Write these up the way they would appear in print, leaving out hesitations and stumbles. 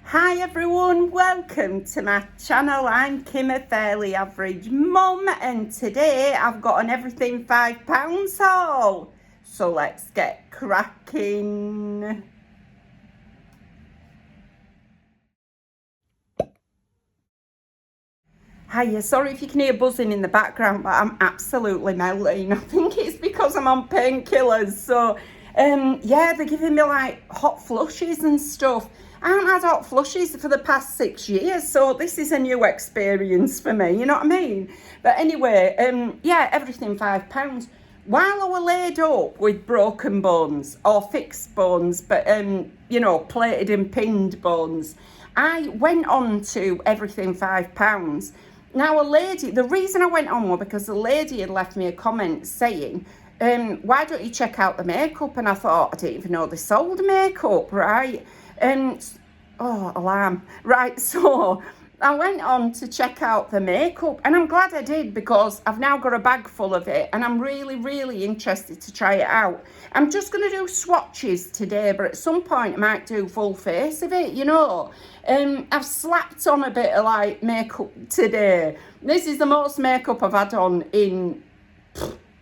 Hi everyone, welcome to my channel. I'm Kim, a fairly average mum, and today I've got an everything £5 haul. So let's get cracking. Hiya, sorry if you can hear buzzing in the background, but I'm absolutely melting. I think it's because I'm on painkillers. So yeah, they're giving me like hot flushes and stuff. I haven't had hot flushes for the past 6 years, so this is a new experience for me, you know what I mean? But anyway, yeah, everything £5. While I were laid up with broken bones, or fixed bones, but you know, plated and pinned bones, I went on to everything £5. Now, a lady, the reason I went on was because the lady had left me a comment saying, why don't you check out the makeup? And I thought, I didn't even know they sold makeup, right? Oh, alarm. Right, so I went on to check out the makeup, and I'm glad I did because I've now got a bag full of it and I'm really, really interested to try it out. I'm just going to do swatches today, but at some point I might do full face of it, you know. I've slapped on a bit of like makeup today. This is the most makeup I've had on in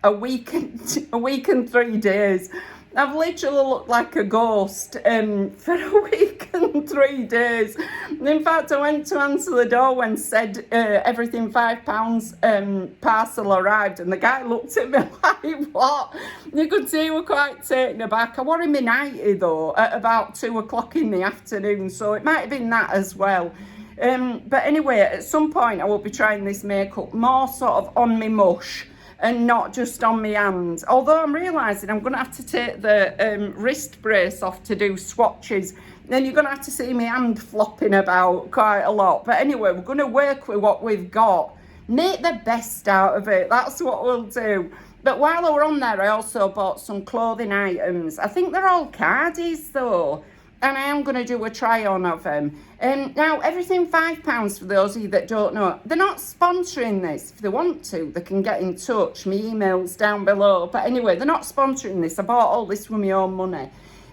a week and 3 days. I've literally looked like a ghost for a week and 3 days. In fact, I went to answer the door when said everything £5 parcel arrived, and the guy looked at me like, what? You could see he was quite taken aback. I wore him in 90 though at about 2 o'clock in the afternoon, so it might have been that as well. But anyway, at some point I will be trying this makeup more sort of on me mush and not just on my hands. Although I'm realising I'm going to have to take the wrist brace off to do swatches. Then you're going to have to see my hand flopping about quite a lot. But anyway, we're going to work with what we've got. Make the best out of it. That's what we'll do. But while I were on there, I also bought some clothing items. I think they're all cardies though. And I am going to do a try on of them. Now, everything £5 for those of you that don't know. They're not sponsoring this. If they want to, they can get in touch. My email's down below. But anyway, they're not sponsoring this. I bought all this with my own money.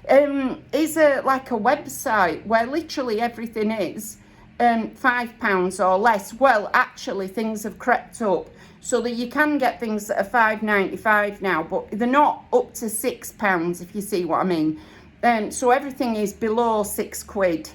It's like a website where literally everything is £5 or less. Well, actually, things have crept up so that you can get things that are £5.95 now, but they're not up to £6, if you see what I mean. So everything is below £6.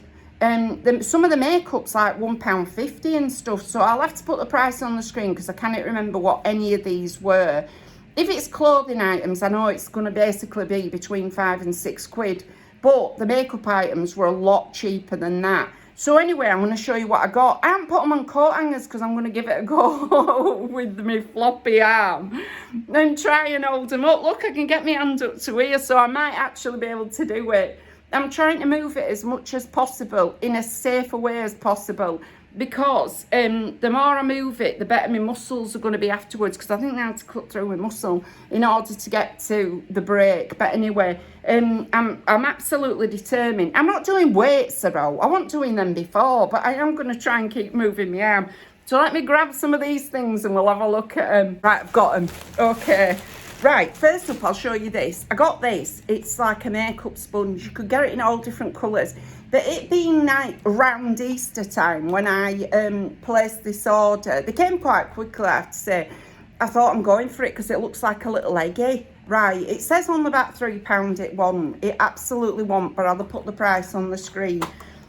Some of the makeup's like £1.50 and stuff, so I'll have to put the price on the screen because I can't remember what any of these were. If it's clothing items, I know it's going to basically be between £5 and £6, but the makeup items were a lot cheaper than that. So anyway, I'm going to show you what I got. I haven't put them on coat hangers because I'm going to give it a go with my floppy arm and try and hold them up. Look, I can get my hand up to here, so I might actually be able to do it. I'm trying to move it as much as possible in as safe a way as possible because the more I move it, the better my muscles are going to be afterwards, because I think they have to cut through my muscle in order to get to the break. But anyway, I'm absolutely determined. I'm not doing weights though. I wasn't doing them before, but I am going to try and keep moving my arm. So let me grab some of these things and we'll have a look at them. Right, I've got them. Okay. Right, first up, I'll show you this. I got this. It's like a makeup sponge. You could get it in all different colours. But it being like around Easter time when I placed this order, they came quite quickly, I have to say. I thought I'm going for it because it looks like a little eggy. Right, it says on about £3 it won't. It absolutely won't, but I'll put the price on the screen.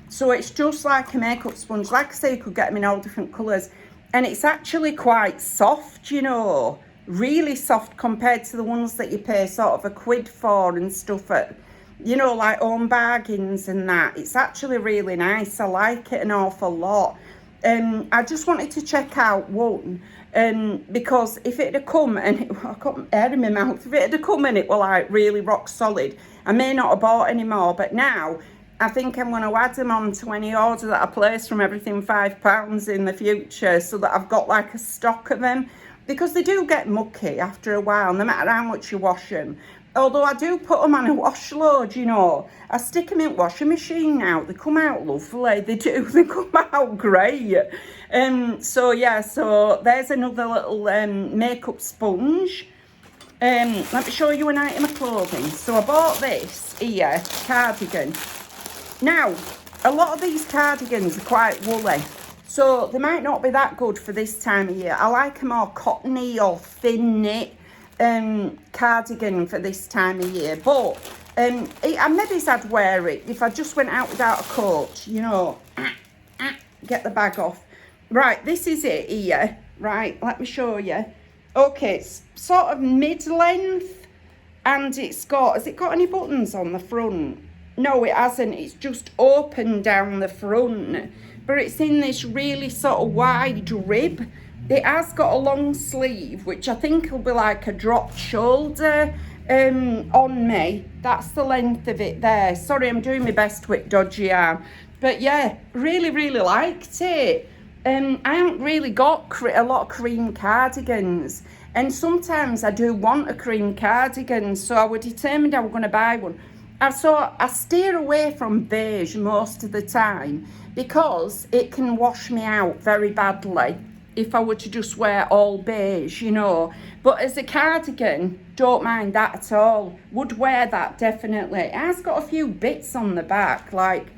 So it's just like a makeup sponge. Like I say, you could get them in all different colours. And it's actually quite soft, you know. Really soft compared to the ones that you pay sort of £1 for and stuff at, you know, like Home Bargains and that. It's actually really nice. I like it an awful lot. I just wanted to check out one because if it had come and I got air in my mouth, if it had come and it were like really rock solid, I may not have bought any more. But now I think I'm going to add them on to any order that I place from everything £5 in the future, so that I've got like a stock of them. Because they do get mucky after a while, no matter how much you wash them. Although I do put them on a wash load, you know. I stick them in washing machine now. They come out lovely. They do. They come out great. So, yeah. So, there's another little makeup sponge. Let me show you an item of clothing. So, I bought this here, cardigan. Now, a lot of these cardigans are quite woolly, so they might not be that good for this time of year. I like a more cottony or thin knit cardigan for this time of year, but maybe I'd wear it if I just went out without a coat, you know. Get the bag off. Right, this is it here. Right, let me show you. Okay, it's sort of mid-length, and has it got any buttons on the front? No, it hasn't. It's just open down the front, but it's in this really sort of wide rib. It has got a long sleeve, which I think will be like a drop shoulder on me. That's the length of it there. Sorry, I'm doing my best with dodgy arm. But yeah, really, really liked it. I haven't really got a lot of cream cardigans. And sometimes I do want a cream cardigan, so I was determined I was going to buy one. I steer away from beige most of the time because it can wash me out very badly if I were to just wear all beige, you know. But as a cardigan, don't mind that at all. Would wear that definitely. It has got a few bits on the back, like,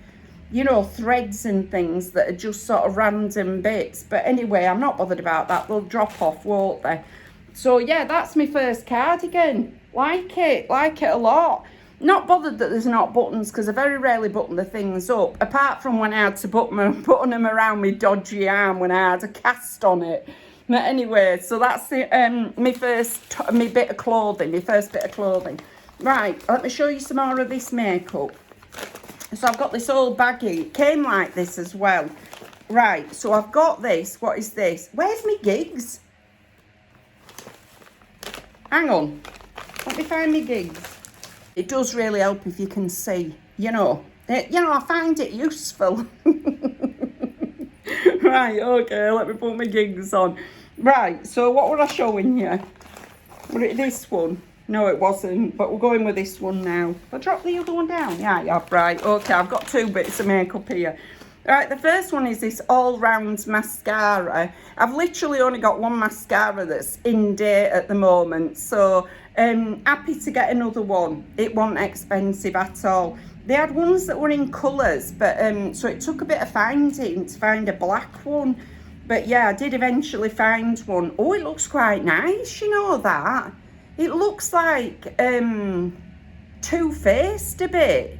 you know, threads and things that are just sort of random bits. But anyway, I'm not bothered about that. They'll drop off, won't they? So yeah, that's my first cardigan. Like it a lot. Not bothered that there's not buttons, because I very rarely button the things up, apart from when I had to button them around my dodgy arm when I had a cast on it. But anyway, so that's my first bit of clothing, my first bit of clothing. Right, let me show you some more of this makeup. So I've got this old baggie. It came like this as well. Right, so I've got this. What is this? Where's my gigs? Hang on. Let me find my gigs. It does really help if you can see, you know. I find it useful. Right, okay, let me put my gigs on. Right, so what were I showing you? Was it this one? No, it wasn't, but we're going with this one now. I dropped the other one down. Yeah, right, okay, I've got two bits of makeup here. Right, the first one is this all-round mascara. I've literally only got one mascara that's in date at the moment, so happy to get another one. It wasn't expensive at all. They had ones that were in colours, but so it took a bit of finding to find a black one. But yeah, I did eventually find one. Oh, it looks quite nice, you know that? It looks like Too Faced a bit.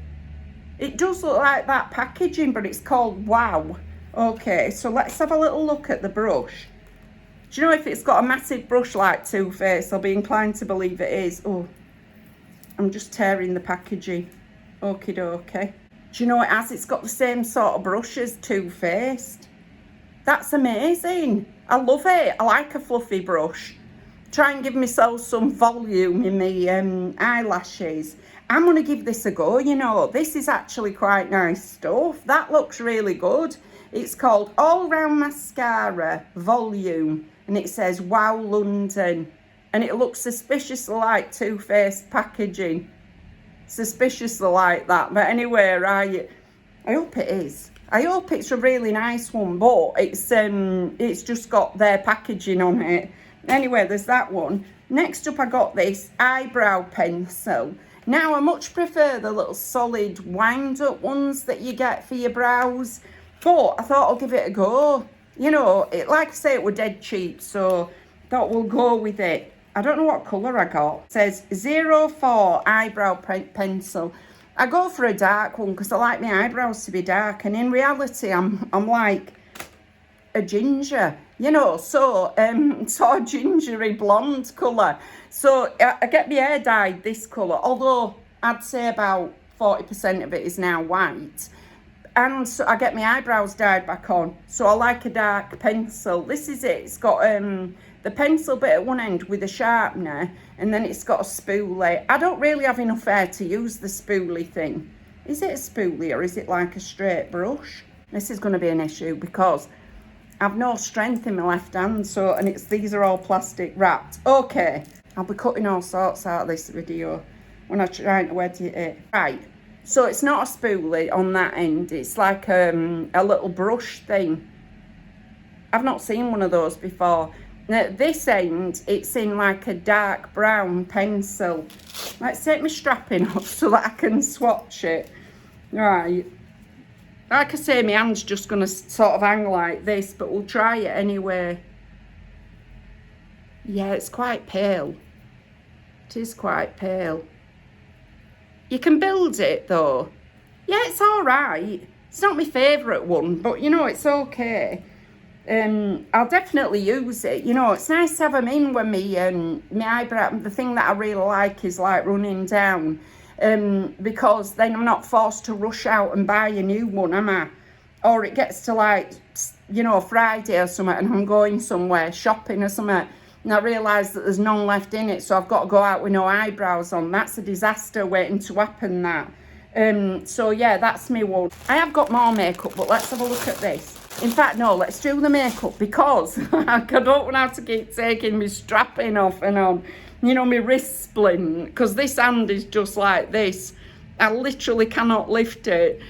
It does look like that packaging, but it's called Wow. Okay, so let's have a little look at the brush. Do you know, if it's got a massive brush like Too Faced, I'll be inclined to believe it is. Oh, I'm just tearing the packaging. Okie dokie. Do you know it has? It's got the same sort of brush as Too Faced. That's amazing. I love it. I like a fluffy brush. Try and give myself some volume in my eyelashes. I'm going to give this a go, you know. This is actually quite nice stuff. That looks really good. It's called All Round Mascara Volume. And it says Wow London. And it looks suspiciously like Too Faced packaging. Suspiciously like that. But anyway, right, I hope it is. I hope it's a really nice one, but it's just got their packaging on it. Anyway, there's that one. Next up, I got this eyebrow pencil. Now, I much prefer the little solid wind-up ones that you get for your brows, but I thought I'll give it a go. You know, like I say, it was dead cheap, so I thought we'll go with it. I don't know what colour I got. It says 04 eyebrow pencil. I go for a dark one because I like my eyebrows to be dark, and in reality, I'm like a ginger, you know, so sort of gingery blonde colour. So I get my hair dyed this colour, although I'd say about 40% of it is now white. And so I get my eyebrows dyed back on. So I like a dark pencil. This is it. It's got the pencil bit at one end with a sharpener, and then it's got a spoolie. I don't really have enough hair to use the spoolie thing. Is it a spoolie or is it like a straight brush? This is going to be an issue because I've no strength in my left hand, so, and these are all plastic wrapped. Okay, I'll be cutting all sorts out of this video when I'm trying to edit it. Right, so it's not a spoolie on that end. It's like a little brush thing. I've not seen one of those before. Now, at this end, it's in like a dark brown pencil. Let's take my strapping off so that I can swatch it. Right. Like I say, my hand's just going to sort of hang like this, but we'll try it anyway. Yeah, it's quite pale. It is quite pale. You can build it though. Yeah, it's all right. It's not my favourite one, but you know, it's okay. I'll definitely use it. You know, it's nice to have them in when my eyebrow, the thing that I really like is like running down. Because then I'm not forced to rush out and buy a new one, am I? Or it gets to like, you know, Friday or something and I'm going somewhere, shopping or something, and I realise that there's none left in it, so I've got to go out with no eyebrows on. That's a disaster waiting to happen, that. So yeah, that's me one. I have got more makeup, but let's have a look at this. In fact, no, let's do the makeup because I don't want to have to keep taking my strapping off and on. You know, my wrist splint, because this hand is just like this. I literally cannot lift it.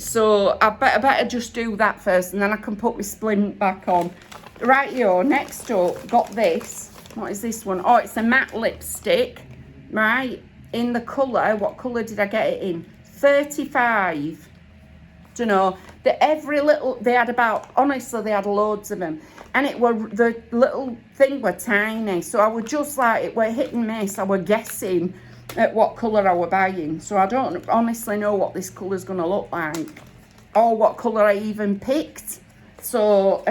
So I better just do that first and then I can put my splint back on. Right, yo, next up, got this. What is this one? Oh, it's a matte lipstick, right? In the colour, what colour did I get it in? 35. Don't know. They had about, honestly, they had loads of them. And the little thing were tiny. So I would just like, it were hit and miss. I were guessing at what colour I were buying. So I don't honestly know what this colour's going to look like. Or what colour I even picked. So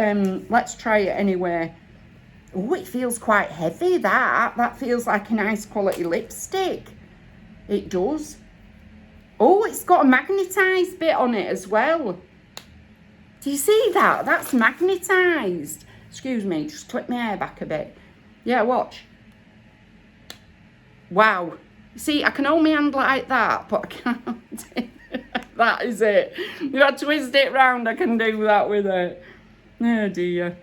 let's try it anyway. Oh, it feels quite heavy, that. That feels like a nice quality lipstick. It does. Oh, it's got a magnetised bit on it as well. Do you see that? That's magnetised. Excuse me, just clip my hair back a bit. Yeah, watch. Wow. See, I can hold my hand like that, but I can't. That is it. If I twist it round, I can do that with it. Oh dear.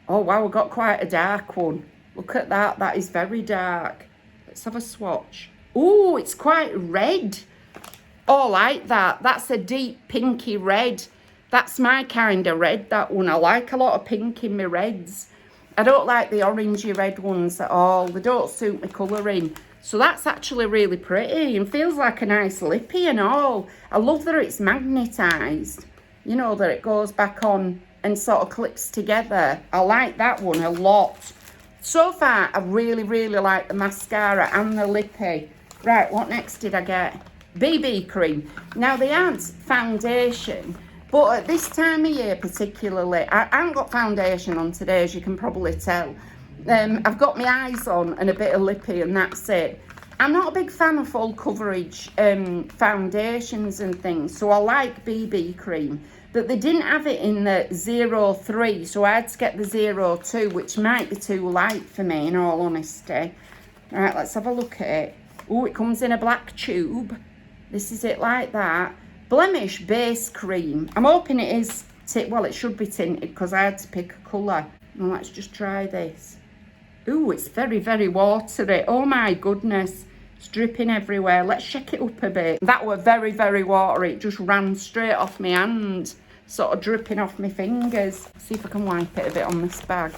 Oh wow, I got quite a dark one. Look at that. That is very dark. Let's have a swatch. Oh, it's quite red. Oh, I like that. That's a deep pinky red. That's my kind of red, that one. I like a lot of pink in my reds. I don't like the orangey red ones at all. They don't suit my colouring. So that's actually really pretty and feels like a nice lippy and all. I love that it's magnetised. You know, that it goes back on and sort of clips together. I like that one a lot. So far, I really, really like the mascara and the lippy. Right, what next did I get? BB cream. Now, they had foundation, but at this time of year particularly, I haven't got foundation on today, as you can probably tell. I've got my eyes on and a bit of lippy and that's it. I'm not a big fan of full coverage foundations and things, so I like BB cream. But they didn't have it in the 03, so I had to get the 02, which might be too light for me, in all honesty. Right, let's have a look at it. Oh, it comes in a black tube. This is it like that. Blemish base cream. I'm hoping it is, well, it should be tinted because I had to pick a colour. Well, let's just try this. Ooh, it's very, very watery. Oh my goodness. It's dripping everywhere. Let's shake it up a bit. That were very, very watery. It just ran straight off my hand. Sort of dripping off my fingers. See if I can wipe it a bit on this bag.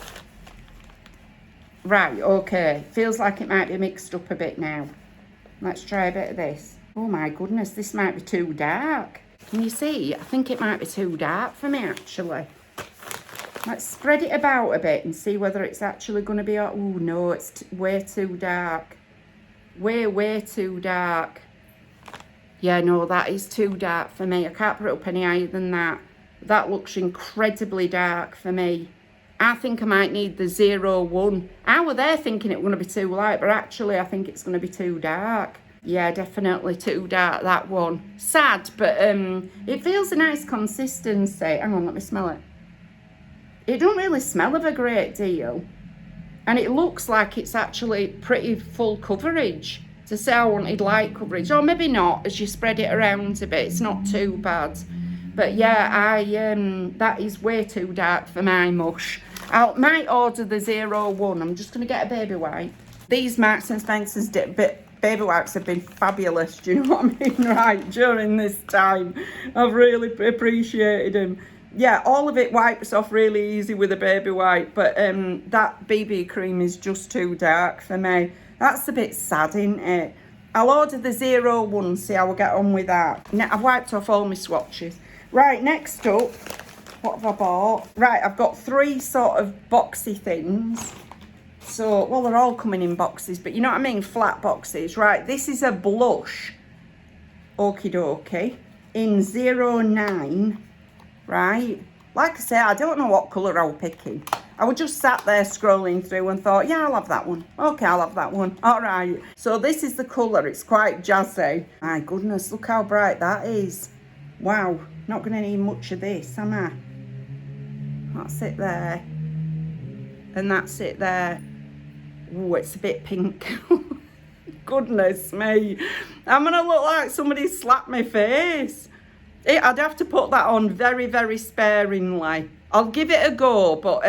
Right, okay. Feels like it might be mixed up a bit now. Let's try a bit of this. Oh my goodness, this might be too dark. Can you see? I think it might be too dark for me, actually. Let's spread it about a bit and see whether it's actually going to be... Oh, no, it's way too dark. Way too dark. Yeah, no, that is too dark for me. I can't put it up any higher than that. That looks incredibly dark for me. I think I might need the 01. I was there thinking it was going to be too light, but actually I think it's going to be too dark. Yeah, definitely too dark, that one. Sad, but it feels a nice consistency. Hang on, let me smell it. It don't really smell of a great deal. And it looks like it's actually pretty full coverage. To say I wanted light coverage, or maybe not, as you spread it around a bit. It's not too bad. But yeah, that is way too dark for my mush. I might order the 01. I'm just going to get a baby wipe. These Marks & Spencer's baby wipes have been fabulous, do you know what I mean? Right, during this time. I've really appreciated them. Yeah, all of it wipes off really easy with a baby wipe, but that BB cream is just too dark for me. That's a bit sad, isn't it? I'll order the 01, see how I get on with that. Now, I've wiped off all my swatches. Right, next up, what have I bought? Right, I've got 3 sort of boxy things. So, well, they're all coming in boxes, but you know what I mean? Flat boxes. Right, this is a blush, okie dokie, in 09, right? Like I say, I don't know what colour I was picking. I was just sat there scrolling through and thought, yeah, I'll have that one. Okay, I'll have that one. All right. So this is the colour. It's quite jazzy. My goodness, look how bright that is. Wow. Not going to need much of this, am I? That's it there. And that's it there. Oh, it's a bit pink. Goodness me. I'm going to look like somebody slapped my face. I'd have to put that on very, very sparingly. I'll give it a go, but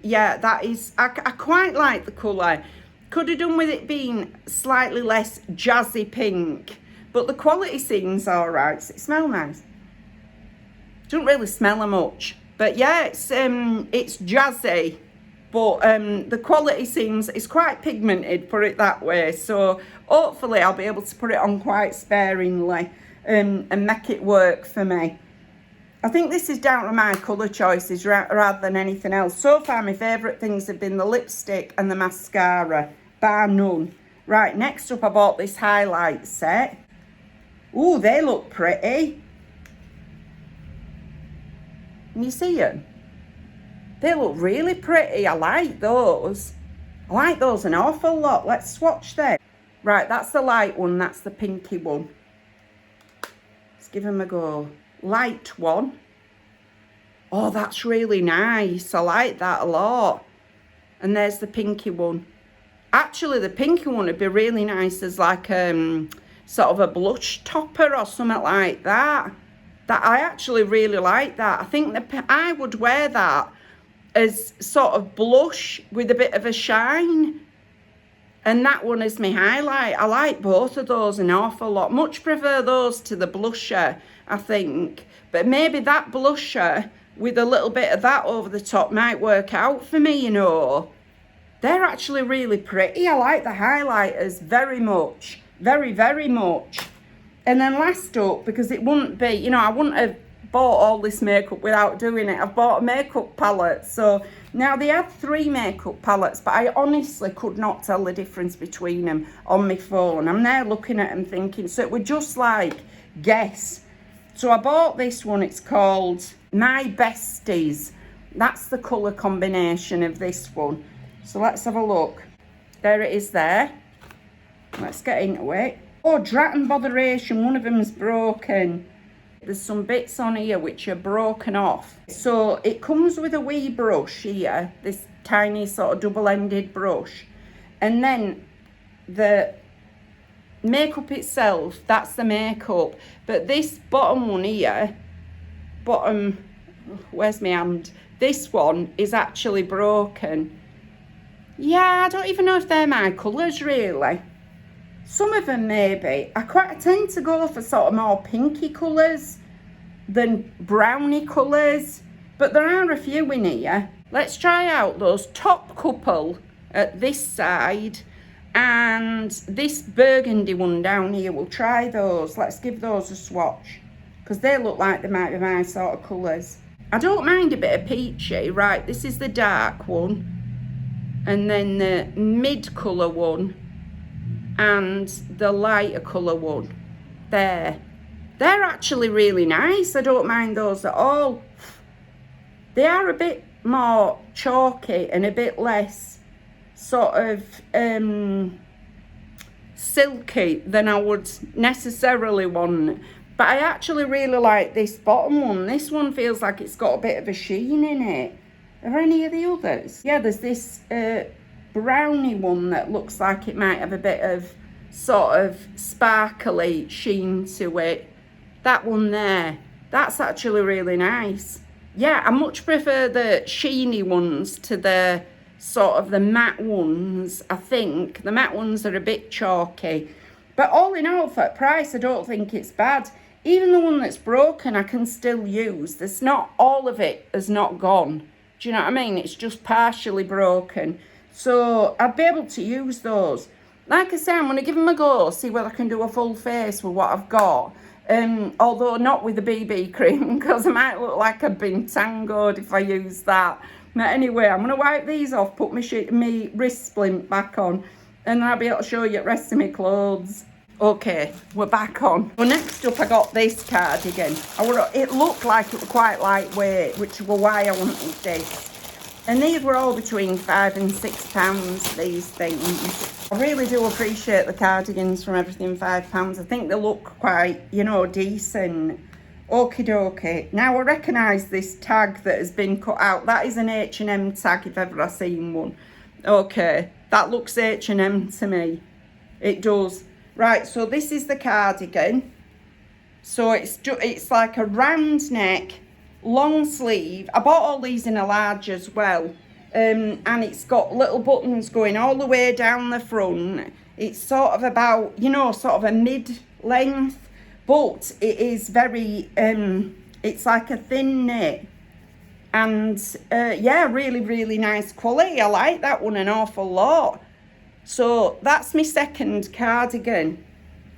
yeah, that is, I quite like the colour. Could have done with it being slightly less jazzy pink, but the quality seems all right. Does it smell nice? Doesn't really smell much, but yeah, it's jazzy, but the quality seems, it's quite pigmented, put it that way. So hopefully I'll be able to put it on quite sparingly and make it work for me. I think this is down to my colour choices rather than anything else. So far, my favourite things have been the lipstick and the mascara, bar none. Right, next up, I bought this highlight set. Ooh, they look pretty. Can you see them? They look really pretty. I like those. I like those an awful lot. Let's swatch them. Right, that's the light one. That's the pinky one. Let's give them a go. Light one. Oh, that's really nice. I like that a lot. And there's the pinky one. Actually, the pinky one would be really nice as like sort of a blush topper or something like that. That I actually really like that. I think I would wear that as sort of blush with a bit of a shine. And that one is my highlight. I like both of those an awful lot. Much prefer those to the blusher, I think. But maybe that blusher with a little bit of that over the top might work out for me, you know. They're actually really pretty. I like the highlighters very much. Very, very much. And then last up, because it wouldn't be, you know, I wouldn't have bought all this makeup without doing it. I've bought a makeup palette. So now they had 3 makeup palettes, but I honestly could not tell the difference between them on my phone. I'm now looking at them thinking, so it would just like guess. So I bought this one. It's called My Besties. That's the colour combination of this one. So let's have a look. There it is there. Let's get into it. Oh, drat and botheration, one of them's broken. There's some bits on here which are broken off. So it comes with a wee brush here, this tiny sort of double-ended brush. And then the makeup itself, that's the makeup. But this bottom one here, where's my hand? This one is actually broken. Yeah, I don't even know if they're my colours really. Some of them maybe. I tend to go for sort of more pinky colours than browny colours. But there are a few in here. Let's try out those top couple at this side. And this burgundy one down here. We'll try those. Let's give those a swatch. Because they look like they might be my sort of colours. I don't mind a bit of peachy. Right, this is the dark one. And then the mid colour one. And the lighter colour one. There. They're actually really nice. I don't mind those at all. They are a bit more chalky and a bit less sort of silky than I would necessarily want. But I actually really like this bottom one. This one feels like it's got a bit of a sheen in it. Are there any of the others? Yeah, there's this browny one that looks like it might have a bit of sort of sparkly sheen to it. That one there, that's actually really nice. Yeah, I much prefer the sheeny ones to the sort of the matte ones. I think the matte ones are a bit chalky, but all in all, for price, I don't think it's bad. Even the one that's broken, I can still use. There's not, all of it has not gone. Do you know what I mean? It's just partially broken. So I'd be able to use those. Like I say, I'm going to give them a go, see whether I can do a full face with what I've got. Although not with the BB cream, because I might look like I've been tangoed if I use that. But anyway, I'm going to wipe these off, put my wrist splint back on, and then I'll be able to show you the rest of my clothes. Okay, we're back on. Well, next up I got this cardigan. It looked like it was quite lightweight, which was why I wanted this. And these were all between £5 and £6, these things. I really do appreciate the cardigans from everything £5. I think they look quite, you know, decent. Okie dokie. Now I recognise this tag that has been cut out. That is an H&M tag if ever I've seen one. Okay, that looks H&M to me. It does. Right, so this is the cardigan. So it's like a round neck, long sleeve. I bought all these in a large as well. And it's got little buttons going all the way down the front. It's sort of about, you know, sort of a mid-length. But it is very, it's like a thin knit. And yeah, really, really nice quality. I like that one an awful lot. So that's my second cardigan.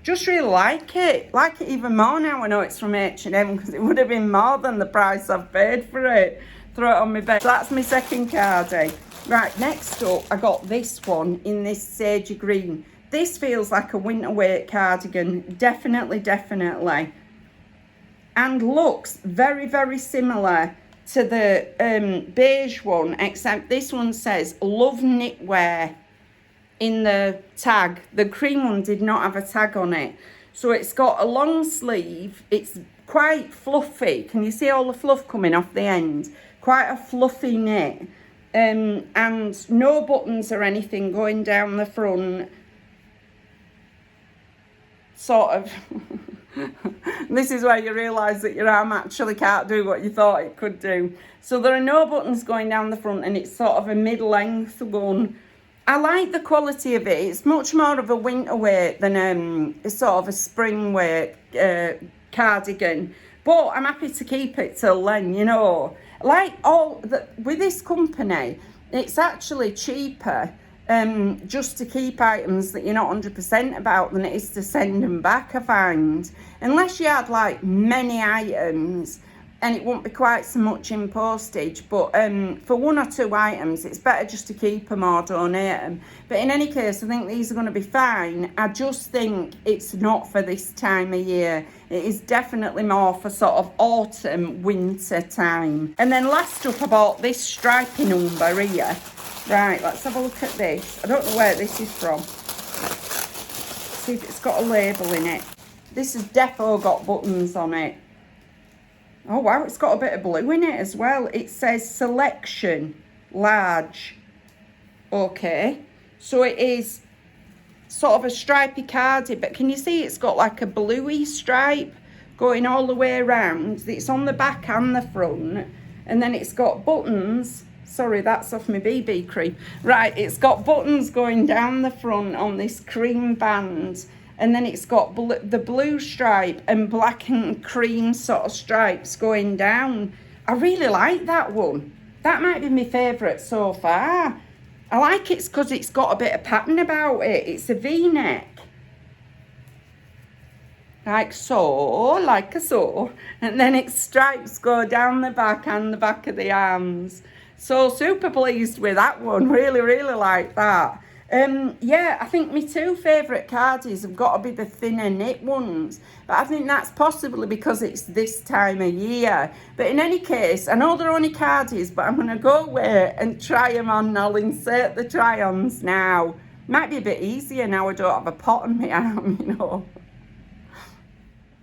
Just really like it. Like it even more now I know it's from H&M, because it would have been more than the price I've paid for it. Throw it on my bed. So that's my second cardi. Right, next up I got this one in this sagey green. This feels like a winter weight cardigan. Definitely, definitely. And looks very, very similar to the beige one, except this one says Love Knitwear in the tag. The cream one did not have a tag on it. So it's got a long sleeve. It's quite fluffy. Can you see all the fluff coming off the end? Quite a fluffy knit. And no buttons or anything going down the front. Sort of. This is where you realise that your arm actually can't do what you thought it could do. So there are no buttons going down the front, and it's sort of a mid-length one. I like the quality of it. It's much more of a winter weight than sort of a spring weight cardigan. But I'm happy to keep it till then, you know. Like with this company, it's actually cheaper just to keep items that you're not 100% about than it is to send them back, I find. Unless you had like many items, and it won't be quite so much in postage, but for 1 or 2 items, it's better just to keep them or donate them. But in any case, I think these are going to be fine. I just think it's not for this time of year. It is definitely more for sort of autumn, winter time. And then last up, I bought this stripy number here. Right, let's have a look at this. I don't know where this is from. See if it's got a label in it. This has defo got buttons on it. Oh wow, it's got a bit of blue in it as well. It says selection, large. Okay, so it is sort of a stripy cardi, but can you see it's got like a bluey stripe going all the way around? It's on the back and the front, and then it's got buttons. Sorry, that's off my BB cream. Right, it's got buttons going down the front on this cream band. And then it's got the blue stripe and black and cream sort of stripes going down. I really like that one. That might be my favourite so far. I like it because it's got a bit of pattern about it. It's a V-neck. Like so, And then its stripes go down the back and the back of the arms. So super pleased with that one. Really, really like that. Yeah, I think my 2 favourite cardis have got to be the thinner knit ones. But I think that's possibly because it's this time of year. But in any case, I know they're only cardis, but I'm going to go away and try them on. I'll insert the try-ons now. Might be a bit easier now I don't have a pot on my arm, you know.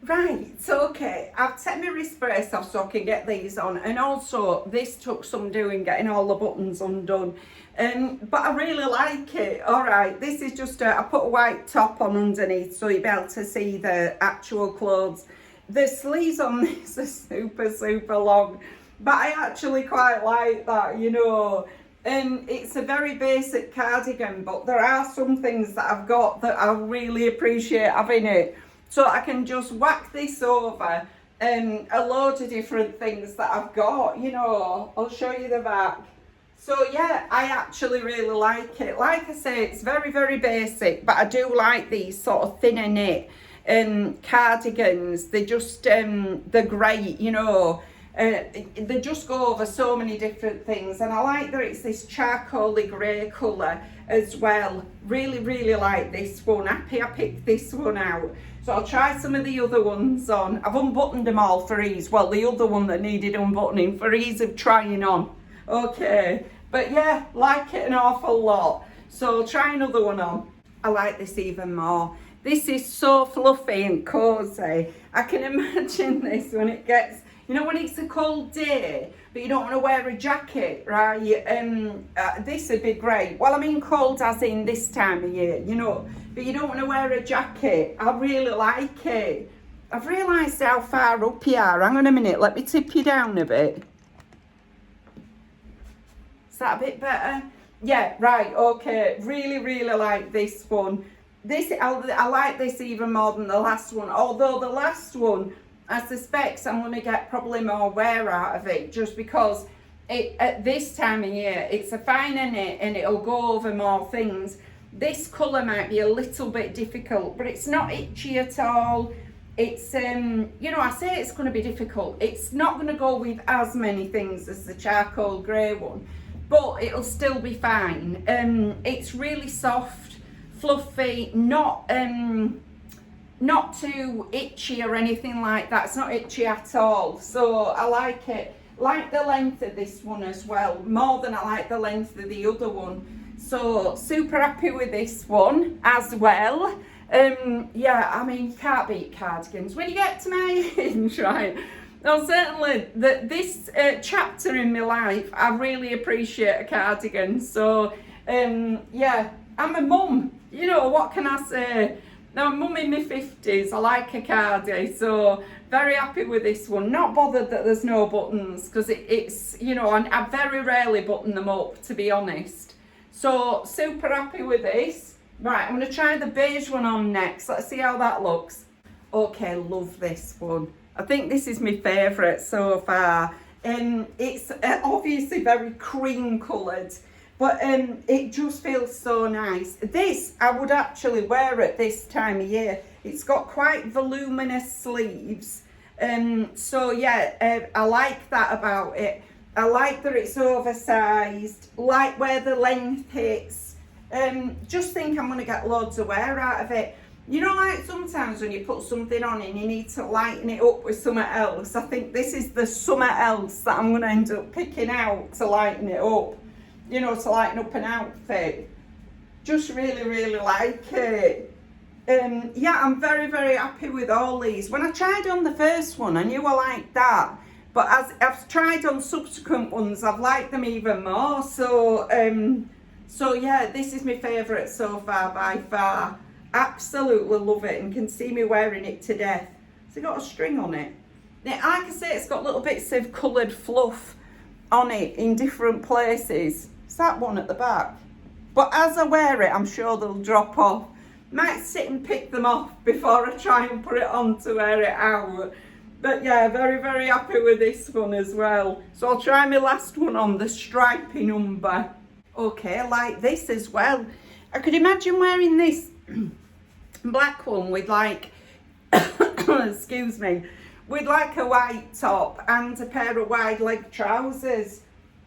Right, so okay, I've taken my wrist brace off so I can get these on, and also this took some doing getting all the buttons undone, but I really like it. Alright, this is just I put a white top on underneath so you'll be able to see the actual clothes. The sleeves on this are super, super long, but I actually quite like that, you know. It's a very basic cardigan, but there are some things that I've got that I really appreciate having it. So I can just whack this over a load of different things that I've got, you know. I'll show you the back. So yeah, I actually really like it. Like I say, it's very, very basic, but I do like these sort of thinner knit cardigans. They just, they're great, you know. They just go over so many different things, and I like that it's this charcoaly grey colour as well. Really, really like this one. Happy I picked this one out. So I'll try some of the other ones on. I've unbuttoned them all for ease. Well, the other one that needed unbuttoning for ease of trying on. Okay, but yeah, like it an awful lot. So I'll try another one on. I like this even more. This is so fluffy and cosy. I can imagine this when it gets, you know, when it's a cold day, but you don't want to wear a jacket, right? This would be great. Well, I mean cold as in this time of year, you know, but you don't want to wear a jacket. I really like it. I've realised how far up you are. Hang on a minute, let me tip you down a bit. Is that a bit better? Yeah, right, okay. Really, really like this one. I like this even more than the last one, although the last one, I suspect I'm going to get probably more wear out of it, just because at this time of year it's a finer knit and it'll go over more things. This colour might be a little bit difficult, but it's not itchy at all. It's you know, I say it's going to be difficult. It's not going to go with as many things as the charolean grey one, but it'll still be fine. It's really soft, fluffy, not too itchy or anything like that. It's not itchy at all, so I like it. Like the length of this one as well, more than I like the length of the other one. So super happy with this one as well. Yeah, I mean, you can't beat cardigans when you get to my age, right? Well, certainly this chapter in my life, I really appreciate a cardigan. So yeah, I'm a mum, you know, what can I say? Now, I'm mum in my 50s, I like a cardi, so very happy with this one. Not bothered that there's no buttons, because it's, you know, I very rarely button them up, to be honest. So, super happy with this. Right, I'm going to try the beige one on next. Let's see how that looks. Okay, love this one. I think this is my favourite so far. It's obviously very cream coloured, but it just feels so nice. This I would actually wear at this time of year. It's got quite voluminous sleeves, so yeah, I like that about it. I like that it's oversized, like where the length hits. Just think I'm going to get loads of wear out of it. You know, like sometimes when you put something on and you need to lighten it up with something else, I think this is the something else that I'm going to end up picking out to lighten it up. You know, to lighten up an outfit. Just really, really like it. Yeah, I'm very, very happy with all these. When I tried on the first one, I knew I liked that. But as I've tried on subsequent ones, I've liked them even more. So, so yeah, this is my favourite so far, by far. Absolutely love it, and can see me wearing it to death. It's got a string on it. Now, like I say, it's got little bits of coloured fluff on it in different places. It's that one at the back. But as I wear it, I'm sure they'll drop off. Might sit and pick them off before I try and put it on to wear it out. But yeah, very, very happy with this one as well. So I'll try my last one on, the stripy number. Okay, I like this as well. I could imagine wearing this black one with like, excuse me, with like a white top and a pair of wide leg trousers.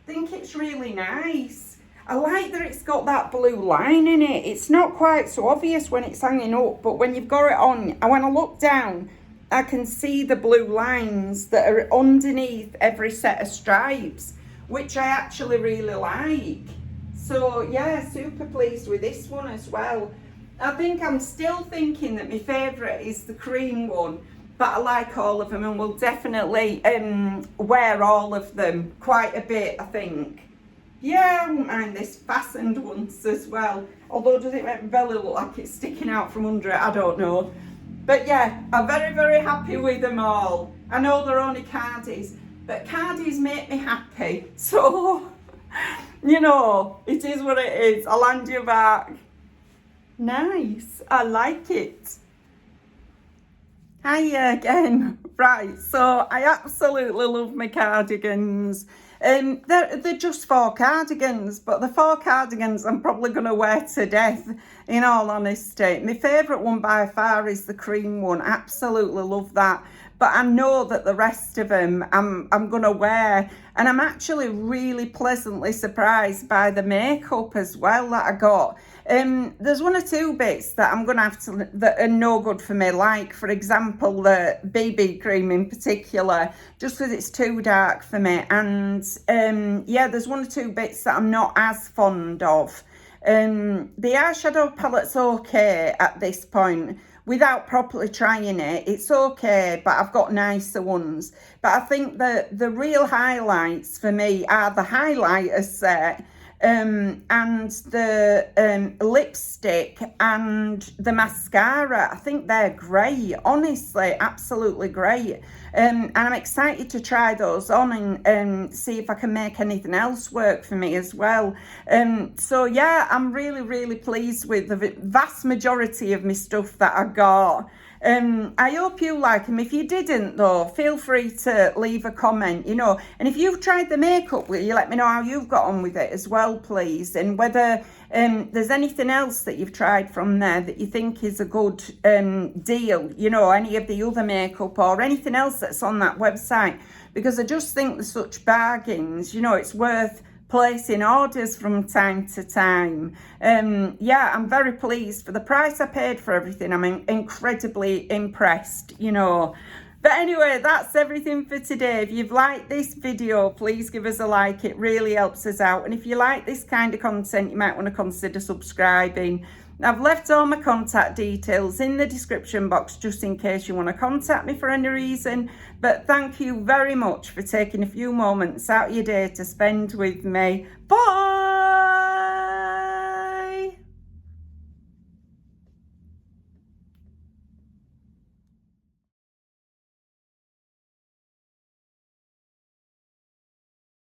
I think it's really nice. I like that it's got that blue line in it. It's not quite so obvious when it's hanging up, but when you've got it on, and when I look down, I can see the blue lines that are underneath every set of stripes, which I actually really like. So yeah, super pleased with this one as well. I think I'm still thinking that my favourite is the cream one, but I like all of them and will definitely wear all of them quite a bit, I think. Yeah, I wouldn't mind this fastened ones as well. Although, does it make my belly look like it's sticking out from under it? I don't know. But yeah, I'm very, very happy with them all. I know they're only cardies, but cardies make me happy. So, you know, it is what it is. I'll hand you back. Nice, I like it. Hiya again. Right, so I absolutely love my cardigans. They're just 4 cardigans, but the 4 cardigans I'm probably going to wear to death, in all honesty. My favourite one by far is the cream one. Absolutely love that. But I know that the rest of them I'm going to wear. And I'm actually really pleasantly surprised by the makeup as well that I got. There's 1 or 2 bits that I'm going to have to, that are no good for me. Like, for example, the BB cream in particular, just because it's too dark for me. And yeah, there's 1 or 2 bits that I'm not as fond of. The eyeshadow palette's okay at this point. Without properly trying it, it's okay, but I've got nicer ones. But I think that the real highlights for me are the highlighter set, and the lipstick and the mascara. I think they're great, honestly, absolutely great. And I'm excited to try those on and see if I can make anything else work for me as well. So yeah, I'm really, really pleased with the vast majority of my stuff that I got. I hope you like them. If you didn't though, feel free to leave a comment, you know, and if you've tried the makeup, will you let me know how you've got on with it as well, please, and whether there's anything else that you've tried from there that you think is a good deal, you know, any of the other makeup or anything else that's on that website, because I just think they're such bargains, you know, it's worth placing orders from time to time. Yeah, I'm very pleased for the price I paid for everything. I'm incredibly impressed, you know. But anyway, that's everything for today. If you've liked this video, please give us a like. It really helps us out. And if you like this kind of content, you might want to consider subscribing. I've left all my contact details in the description box just in case you want to contact me for any reason. But thank you very much for taking a few moments out of your day to spend with me. Bye!